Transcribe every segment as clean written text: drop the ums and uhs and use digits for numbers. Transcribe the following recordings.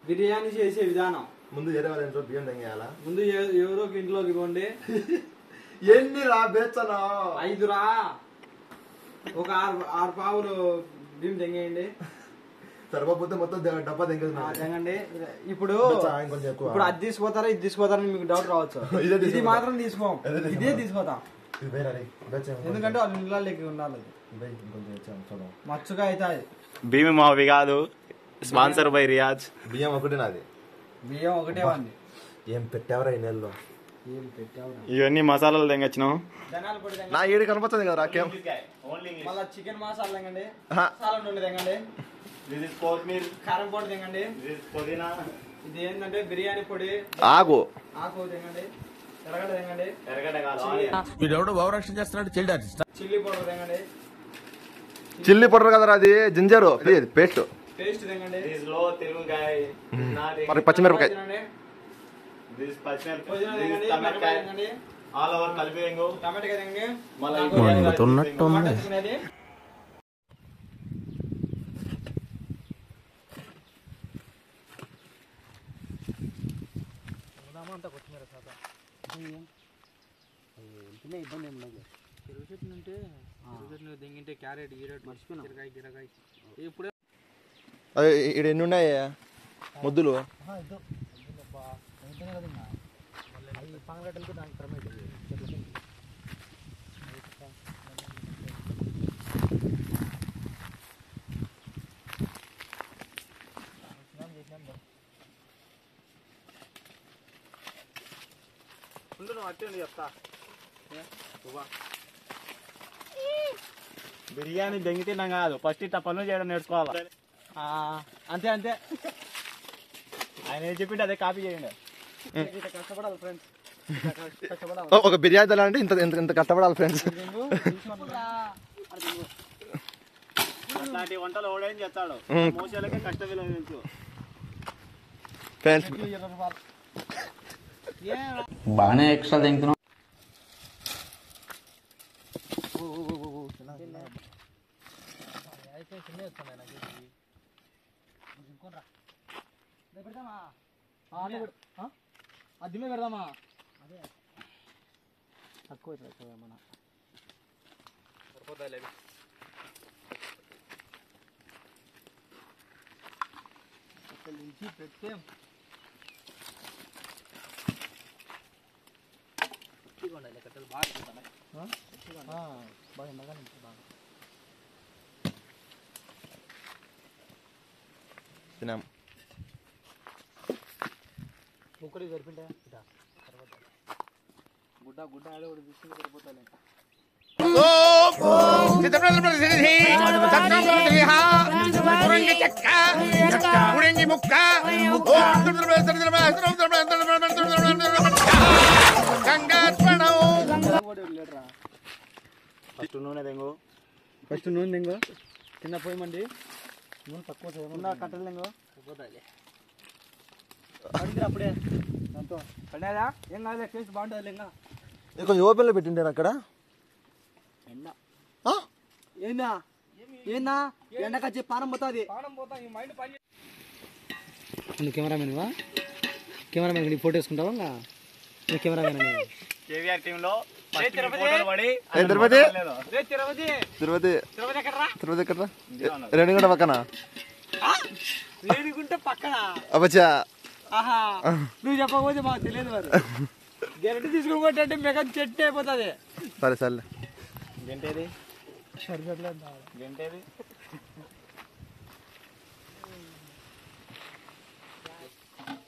బిర్యానీ చేసే విధానం ముందు వేరే వాళ్ళ ఇంట్లో బియ్యం తెంగేయాలా? ముందు ఎవరో ఇంట్లోకి పోండి. ఎన్ని రా బేచ్చనా? 5 రా. ఒక 6 పావులు బియ్యం తెంగేయండి. సరిపోతే మొత్తం డబ్బా తెంగండి. ఇప్పుడు అది తీసిపోతారా ఇది తీసిపోతారని మీకు డౌట్ రావచ్చు. ఇది మాత్రం తీసుకోం, ఇదే తీసిపోతాం. ఎందుకంటే వాళ్ళు ఇళ్ళకి ఉండాలి. మచ్చుగా అవుతాయి. భీమి మావి కాదు, స్పాన్సర్ బై రియాజ్. బియ్యం ఒకటే నాది. బియ్యం ఒకటే ఉంది. ఏం పెట్టావరా ఈ నెలలో? ఇవన్నీ మసాలాలు తెంగొచ్చినాం. నా ఏడు కనపడుతుంది కదా రాకేం. మళ్ళీ చికెన్ మసాలా తెంగండి, మసాలా నుండి తెంగండి, కారం పొడి తెంగండి, ఇది ఏంటంటే బిర్యానీ పొడి, ఆకు తెంగండి, ఎర్రగడ్డ తెంగండి, చిల్లీ పౌడర్ తెంగండి. చిల్లీ పౌడర్ కదరా అది, జింజర్ పేస్ట్ తెంగండి, మరి పచ్చిమిరపకాయ ఇబ్బంది ఏం లేదు. చెరువు చెట్లు ఉంటే దెంగింటే క్యారెట్ గీరెట్ మర్చిపోయినాయి. గిరకాయ ఇప్పుడు ఇక్కడ ఎన్ని ఉన్నాయి ముద్దులు? చెప్తా. బిర్యానీ దెంగి తిన్నాం కాదు, ఫస్ట్ ఇట్లా పనులు చేయడం నేర్చుకోవాలి. అంతే అంతే, ఆయన ఏం చెప్పింటే అదే కాపీ చేయండి. కష్టపడాలి ఫ్రెండ్స్. ఒక బిర్యానీ తినాలంటే ఇంత ఇంత కష్టపడాలి ఫ్రెండ్స్. అట్లాంటి వంటలు ఓడేం చేస్తాడు, మోసాలకే కష్టం తెలుసు ఫ్రెండ్స్. బాగానే ఎక్స్ట్రా తింటున్నాం. అదిమే పెడదామా? అదే తక్కువ మన సరిపోతాయి. నుంచి పెడితే కట్టెలు బాగా బాగా ఎండగా బాగా తినాం. ముక్కడికి సరిపింటా గుడ్డ గుడ్డ ఆడే కూడా తీసుకుని సరిపోతాయి. ఫస్ట్ నూనె తెంగు, ఫస్ట్ నూనె తెంగు, కింద పోయమండి. నూనె తక్కువ చేయకుండా కట్టెలు తెంగు సరిపోతాయి. అప్పుడే దాంతో పడేదా ఏం కాదులే, టేస్ట్ బాగుంటుంది. ఇంకా కొంచెం ఓపెన్లో పెట్టింటారు అక్కడ. ఏందా ఏందా ఎండకొచ్చి పానం పోతుంది. నువ్వు కెమెరామెన్వా? కెమెరామెన్ నీ ఫోటో వేసుకుంటావా? నువ్వు కెమెరామెన్ కేవీఆర్ టీంలో తిరుపతి తిరుపతి తిరుపతి ఎక్కడ? రేణిగుంట పక్కన. రేణిగుంట పక్కన అబ్బచ్చా. ఆహా, నువ్వు చెప్పకపోతే మాకు తెలియదు. మరి గ్యారెంటీ తీసుకోబట్టే మెగా చెట్టు అయిపోతుంది. సరే సర్లే. గంటేది గంటేది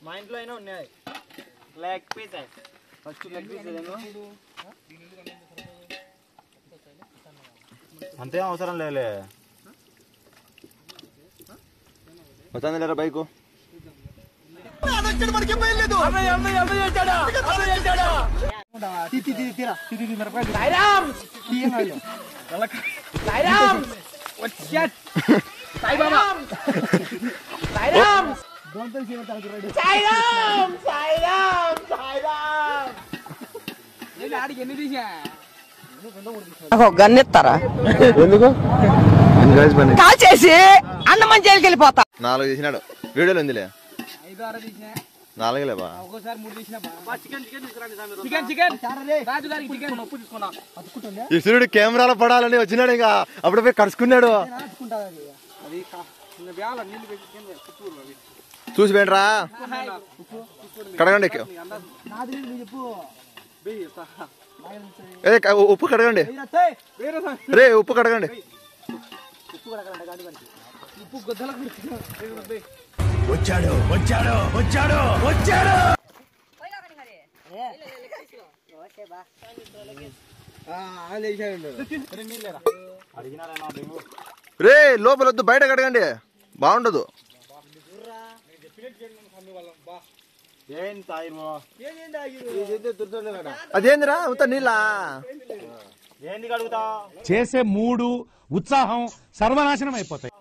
మా ఇంట్లో అయినా ఉన్నాయి. Leg piece. First leg piece అంతే అవసరం లేలే. వచ్చాను లేరా బైకు. గన్నెత్తారా? ఎందుకు? కాల్ చేసి అన్నమని జైలుకి వెళ్ళిపోతా. 4 తీసినాడు వీడియోలో ఉందిలే. 4 బా ఒక్కోసారి 3 తీసినా చికెన్ చికెన్ రాజు గారికి చికెన్ ఉప్పు తీసుకున్నా ఈ సూర్యుడు కెమెరాలో పడాలని వచ్చినాడు ఇంకా అప్పుడు పోయి కడుచుకున్నాడు చూసి పోయినరా కడగండి ఉప్పు కడగండి రే ఉప్పు కడగండి వచ్చాడు వచ్చాడు వచ్చాడు వచ్చాడు రే లోపల వద్దు బయట కడగండి బాగుండదు అదేందిరా అంత నీళ్ళ చేసే మూడు ఉత్సాహం సర్వనాశనం అయిపోతాయి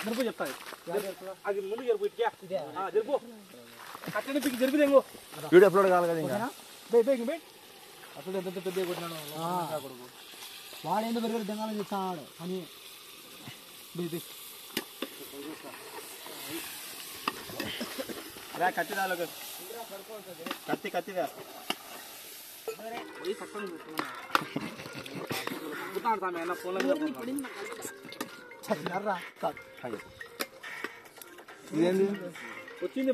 జరుపు చెప్తాది అది ముందు జరుపు జరుపు అట్లనే పిక్ జరుపు తెంగు వీడియో అప్లోడ్ కావాలి కదా ఇంకా అసలు ఎంత పెద్ద కొట్టినాడు వాడు ఏంటో పెరుగు దెంగాలని చెప్తాడు అని కత్తిదాలో కత్తిదా వచ్చింది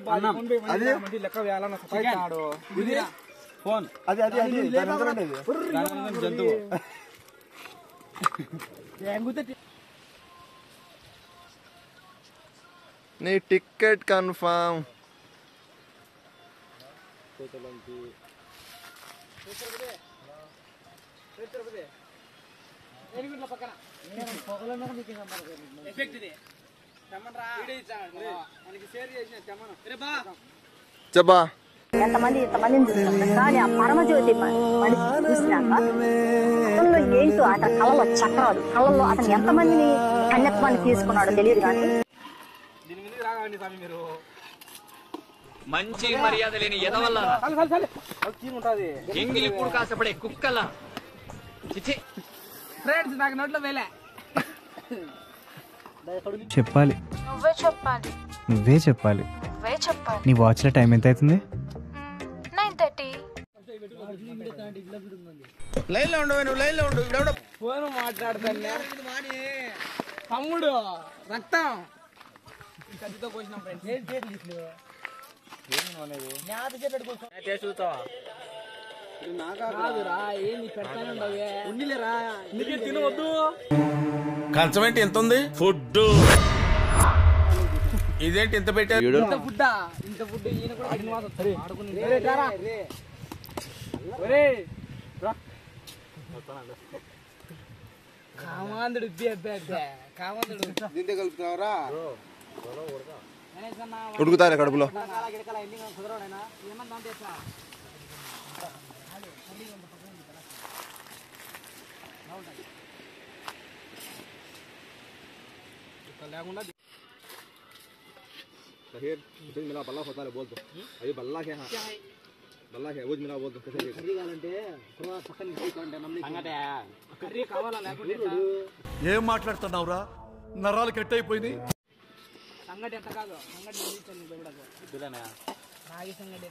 లెక్క వేయాలన్న ఫోన్ అది జంతువు నీ టికెట్ కన్ఫర్మ్ చెప్పా ఎంతమందిని చూస్తాం కానీ ఆ పరమజ్యోతి మనిషి చూసినాక అతనిలో ఏంటో అతని కళ్ళలో చక్రాలు కళ్ళల్లో అతను ఎంతమందిని కన్యత్వాన్ని తీసుకున్నాడో తెలియదు కానీ మంచి మర్యాద లేని ఎదవల్ల ఎంగిలి ఇప్పుడు కాసపడే కుక్కల ఫ్రెండ్స్ నాకు నోట్లో వేలే చెప్పాలి నువ్వే చెప్పాలి నీ వాచ్లో టైం ఎంత అవుతుంది 9:30 లైన్లో ఉండవు నువ్వు లైన్లో ఉండు ఫోన్ మాట్లాడతాను తమ్ముడు రక్తం కత్తితో కోసినాం ఫ్రెండ్స్ తినవద్దు కంచం ఏంటి ఎంత ఉంది ఫుడ్ ఇదేంటి ఎంత పెట్టారు ఇంత ఫుడ్ ఈయన కూడా కామాందుడు కామాందుడు దీంతో కలుపుతావరా ఉడుకుతారా కడుపులో లేకుండా मेरा बल्ला होता है बोल दो अभी बल्ला क्या है बल्ला क्या वो मेरा बोल दो कैसे కర్రీ కావాలా లేకుంటే ఏం మాట్లాడుతున్నావురా నరాలు కట్ అయిపోయినాయి సంగటి ఎంత కాదు సంగటి రాగి సంగటి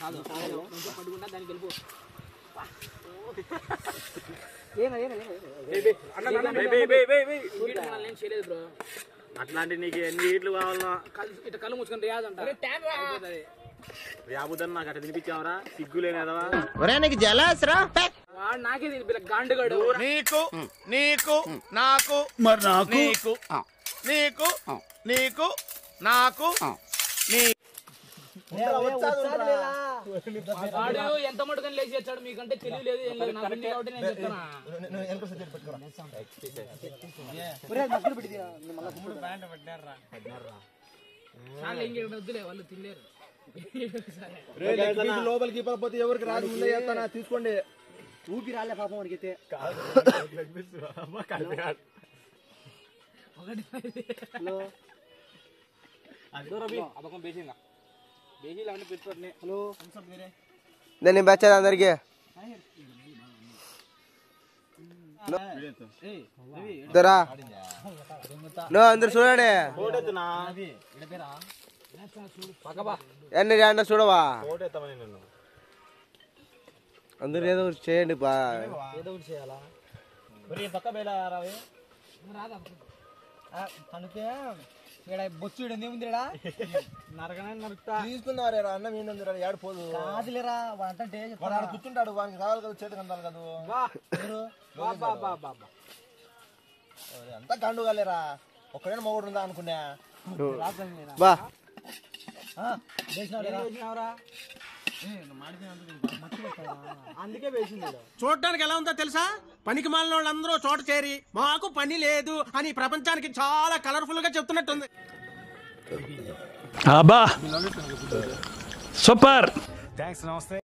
కాదు పట్టుకుంటా దానికి వెళ్ళిపో చేయలేదు బ్రో అట్లాంటి నీకు ఎన్ని ఇట్లు కావాలన్నా ఇట్లా కళ్ళు మూసుకొని రియాజ్ అంట వ్యాబుద్దని నాకు అట్లా తినిపించావరా సిగ్గులేనేదవా నీకు జలాసరా వాడు నాకే గాండుగాడు నీకు నీకు నాకు మరి నాకు నీకు నీకు నీకు నాకు వాడు ఎంత మటుకని లేచి వచ్చాడు మీకంటే తెలియలేదు ఏం లేదు నాకు కాబట్టి నేను చెప్తాను వద్దులే వాళ్ళు తినలేరు లోపలికి పోతే ఎవరికి రాదు ముందే చేస్తానా తీసుకోండి ఊపి రాలే పాపం వాడికి అదొక బేసింగా బేసీలు అవన్నీ పెట్టుకోండి హలో నేను బచ్చాను అందరికి ఇద్దరా అందరు చూడండి ఎన్ని అన్న చూడవా అందరు ఏదో ఒకటి చేయండి బా ఏదో ఒకటి చేయాలా పక్క బయలా రావి తనకే ఇక్కడ బొచ్చు ఏముంది నరకనే నరుకుతా తీసుకున్నారే అన్నం ఏంది ఏడిపోదు కాదులేరా అంటే వాడు కూర్చుంటాడు వానికి రావాలి కదా చేతికి అందాలి కదా అంతా కండు కాలేరా ఒక్కడే మొగుడు ఉందా అనుకున్నా బా అందుకే వేసింది చూడటానికి ఎలా ఉందో తెలుసా? పనికి మాలిన వాళ్ళందరూ చోట చేరి మాకు పని లేదు అని ప్రపంచానికి చాలా కలర్ఫుల్ గా చెప్తున్నట్టుంది. అబ్బా సూపర్. థ్యాంక్స్. నమస్తే.